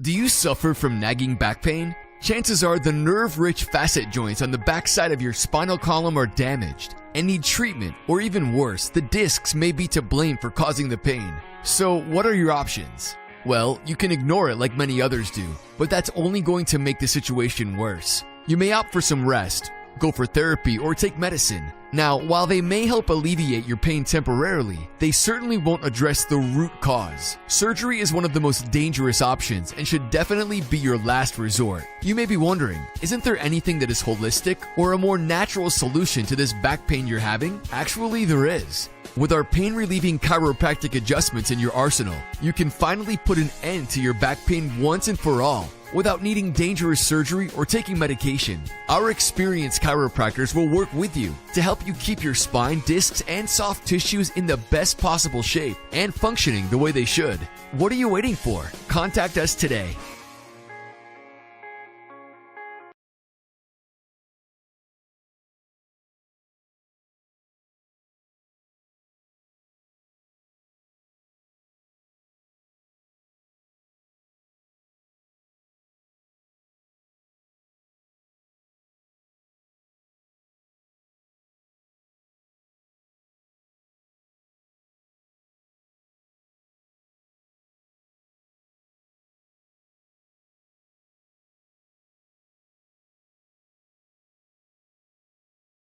Do you suffer from nagging back pain? Chances are the nerve-rich facet joints on the backside of your spinal column are damaged and need treatment, or even worse, the discs may be to blame for causing the pain. So what are your options? Well, you can ignore it like many others do, but that's only going to make the situation worse. You may opt for some rest, go for therapy, or take medicine. Now, while they may help alleviate your pain temporarily, they certainly won't address the root cause. Surgery is one of the most dangerous options and should definitely be your last resort. You may be wondering, isn't there anything that is holistic or a more natural solution to this back pain you're having? Actually, there is. With our pain-relieving chiropractic adjustments in your arsenal, you can finally put an end to your back pain once and for all, without needing dangerous surgery or taking medication. Our experienced chiropractors will work with you to help you keep your spine, discs, and soft tissues in the best possible shape and functioning the way they should. What are you waiting for? Contact us today.